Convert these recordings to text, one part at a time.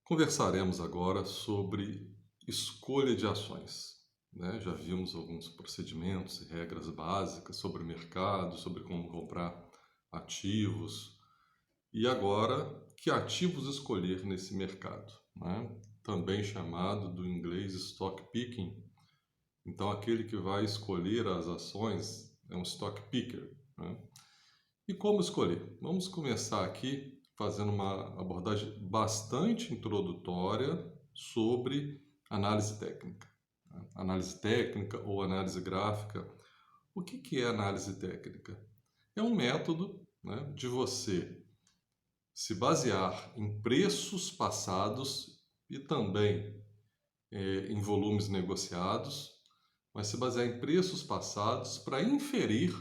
Conversaremos agora sobre escolha de ações, né? Já vimos alguns procedimentos e regras básicas sobre o mercado, sobre como comprar ativos e agora que ativos escolher nesse mercado, né? Também chamado do inglês stock picking. Então, aquele que vai escolher as ações é um stock picker, né? E como escolher? Vamos começar aqui fazendo uma abordagem bastante introdutória sobre análise técnica, né? Análise técnica ou análise gráfica. O que é análise técnica? É um método, né, de você se basear em preços passados e também em volumes negociados, mas se basear em preços passados para inferir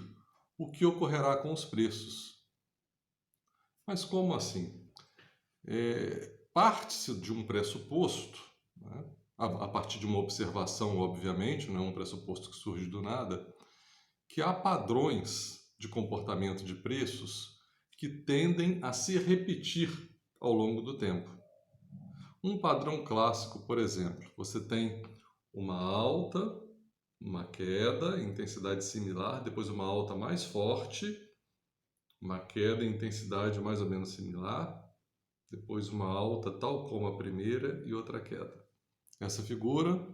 o que ocorrerá com os preços. Mas como assim? Parte-se de um pressuposto, né? A partir de uma observação, obviamente, não é um pressuposto que surge do nada, que há padrões de comportamento de preços que tendem a se repetir ao longo do tempo. Um padrão clássico, por exemplo, você tem uma alta, uma queda, intensidade similar, depois uma alta mais forte, uma queda em intensidade mais ou menos similar, depois uma alta tal como a primeira e outra queda. Essa figura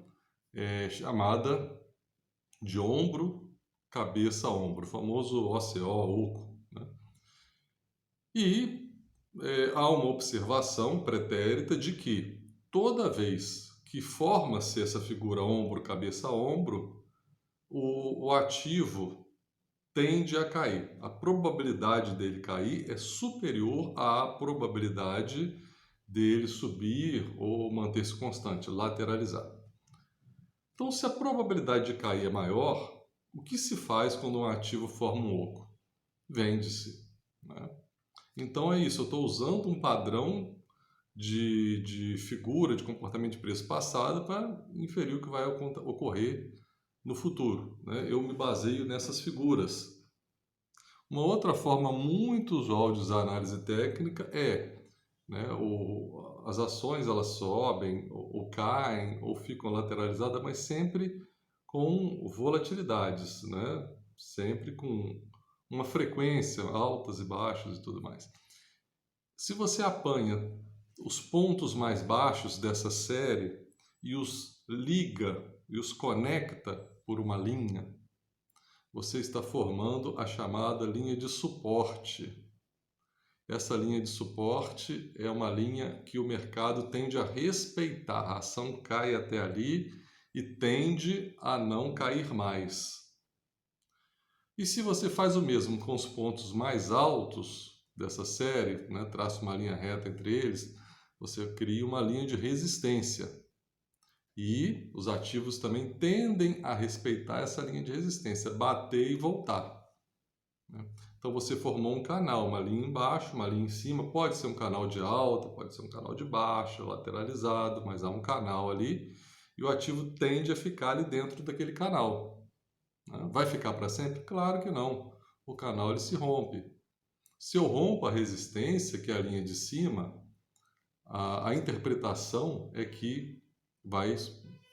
é chamada de ombro, cabeça, ombro, o famoso OCO, oco, né? E há uma observação pretérita de que toda vez que forma-se essa figura ombro, cabeça, ombro, o ativo tende a cair. A probabilidade dele cair é superior à probabilidade dele subir ou manter-se constante, lateralizar. Então, se a probabilidade de cair é maior, o que se faz quando um ativo forma um oco? Vende-se, né? Então é isso, eu estou usando um padrão de figura, de comportamento de preço passado para inferir o que vai ocorrer no futuro, né? Eu me baseio nessas figuras. Uma outra forma muito usual de usar análise técnica é, né, as ações elas sobem ou caem ou ficam lateralizadas, mas sempre com volatilidades, né? Sempre com uma frequência, altas e baixas e tudo mais. Se você apanha os pontos mais baixos dessa série e os liga e os conecta por uma linha, você está formando a chamada linha de suporte. Essa linha de suporte é uma linha que o mercado tende a respeitar. A ação cai até ali e tende a não cair mais. E se você faz o mesmo com os pontos mais altos dessa série, né, traça uma linha reta entre eles, você cria uma linha de resistência. E os ativos também tendem a respeitar essa linha de resistência, bater e voltar, né? Então você formou um canal, uma linha embaixo, uma linha em cima, pode ser um canal de alta, pode ser um canal de baixa, lateralizado, mas há um canal ali e o ativo tende a ficar ali dentro daquele canal, né? Vai ficar para sempre? Claro que não. O canal ele se rompe. Se eu rompo a resistência, que é a linha de cima, a interpretação é que vai,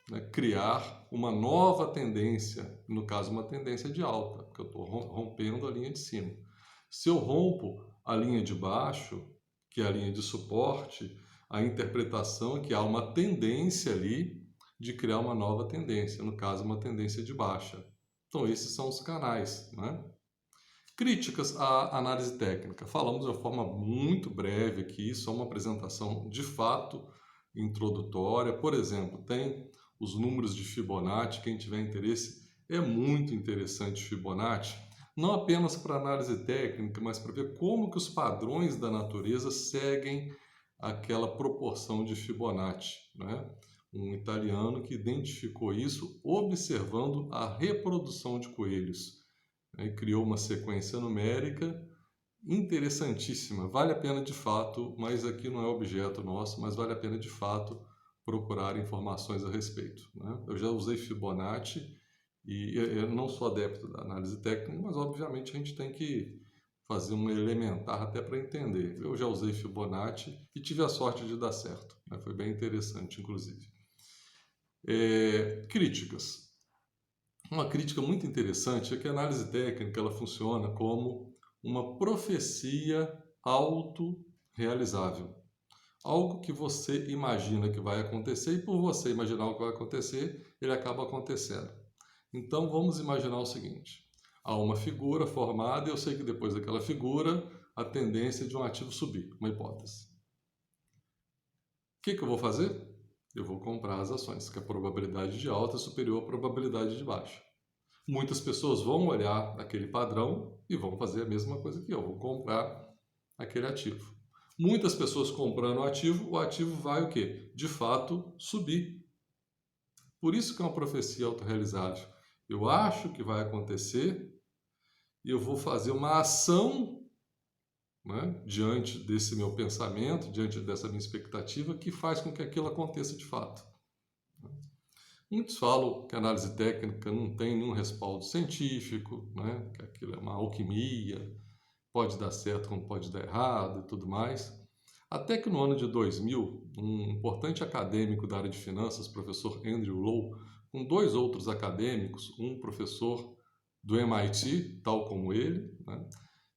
né, criar uma nova tendência, no caso uma tendência de alta, porque eu estou rompendo a linha de cima. Se eu rompo a linha de baixo, que é a linha de suporte, a interpretação é que há uma tendência ali de criar uma nova tendência, no caso uma tendência de baixa. Então esses são os canais, né? Críticas à análise técnica. Falamos de uma forma muito breve aqui, só uma apresentação de fato introdutória. Por exemplo, tem os números de Fibonacci, quem tiver interesse, é muito interessante Fibonacci, não apenas para análise técnica, mas para ver como que os padrões da natureza seguem aquela proporção de Fibonacci, né? Um italiano que identificou isso observando a reprodução de coelhos, né? Criou uma sequência numérica interessantíssima. Vale a pena de fato, mas aqui não é objeto nosso, mas vale a pena de fato procurar informações a respeito, né? Eu já usei Fibonacci e eu não sou adepto da análise técnica, mas obviamente a gente tem que fazer um elementar até para entender. Eu já usei Fibonacci e tive a sorte de dar certo, né? Foi bem interessante, inclusive. Críticas. Uma crítica muito interessante é que a análise técnica ela funciona como uma profecia autorrealizável. Algo que você imagina que vai acontecer e por você imaginar o que vai acontecer, ele acaba acontecendo. Então vamos imaginar o seguinte: há uma figura formada e eu sei que depois daquela figura a tendência é de um ativo subir, uma hipótese. O que eu vou fazer? Eu vou comprar as ações, que a probabilidade de alta é superior à probabilidade de baixa. Muitas pessoas vão olhar aquele padrão e vão fazer a mesma coisa que eu, vou comprar aquele ativo. Muitas pessoas comprando o ativo vai o quê? De fato, subir. Por isso que é uma profecia autorrealizável. Eu acho que vai acontecer e eu vou fazer uma ação, né, diante desse meu pensamento, diante dessa minha expectativa, que faz com que aquilo aconteça de fato. Muitos falam que a análise técnica não tem nenhum respaldo científico, né, que aquilo é uma alquimia, pode dar certo como pode dar errado e tudo mais. Até que no ano de 2000, um importante acadêmico da área de finanças, professor Andrew Lo, com dois outros acadêmicos, um professor do MIT, tal como ele, né,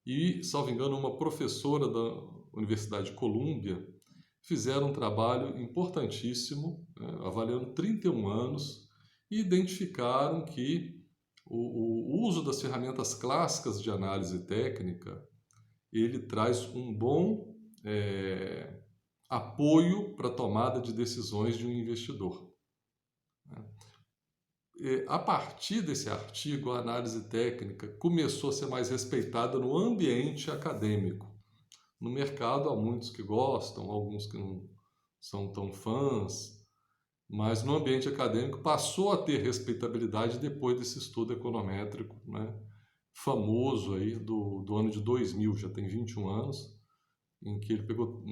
e, salvo engano, uma professora da Universidade de Colômbia, fizeram um trabalho importantíssimo, né, avaliando 31 anos, e identificaram que o uso das ferramentas clássicas de análise técnica, ele traz um bom apoio para a tomada de decisões de um investidor. A partir desse artigo, a análise técnica começou a ser mais respeitada no ambiente acadêmico. No mercado há muitos que gostam, alguns que não são tão fãs, mas no ambiente acadêmico passou a ter respeitabilidade depois desse estudo econométrico, né, famoso aí do ano de 2000, já tem 21 anos, em que ele pegou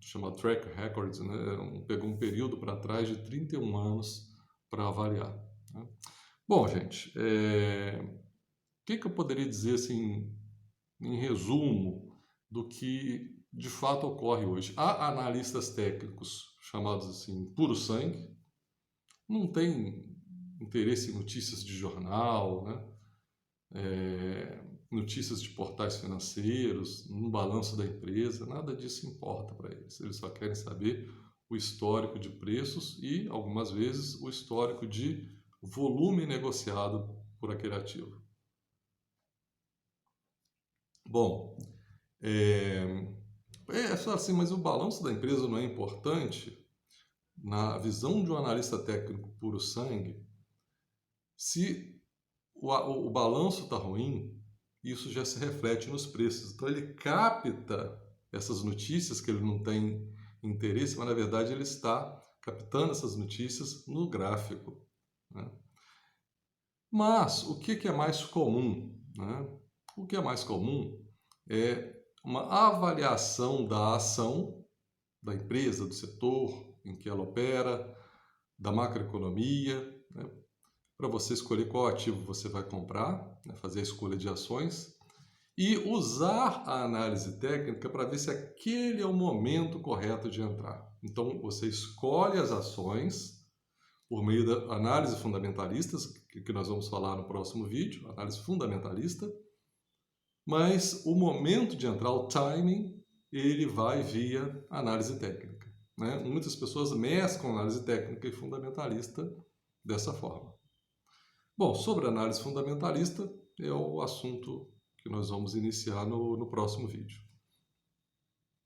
chamado track records, né, pegou um período para trás de 31 anos para avaliar. Né? Bom, gente, o que eu poderia dizer assim, em resumo do que de fato ocorre hoje? Há analistas técnicos chamados assim puro sangue, não tem interesse em notícias de jornal, né? Notícias de portais financeiros, no balanço da empresa, nada disso importa para eles. Eles só querem saber o histórico de preços e, algumas vezes, o histórico de volume negociado por aquele ativo. Bom, só assim, mas o balanço da empresa não é importante? Na visão de um analista técnico puro sangue, se o balanço está ruim, isso já se reflete nos preços. Então ele capta essas notícias que ele não tem interesse, mas na verdade ele está captando essas notícias no gráfico. Né? Mas o que é mais comum? Né? O que é mais comum é uma avaliação da ação da empresa, do setor em que ela opera, da macroeconomia, né? Para você escolher qual ativo você vai comprar, né? Fazer a escolha de ações e usar a análise técnica para ver se aquele é o momento correto de entrar. Então, você escolhe as ações por meio da análise fundamentalistas, que nós vamos falar no próximo vídeo, análise fundamentalista, mas o momento de entrar, o timing, ele vai via análise técnica. Né? Muitas pessoas mesclam análise técnica e fundamentalista dessa forma. Bom, sobre a análise fundamentalista é o assunto que nós vamos iniciar no próximo vídeo.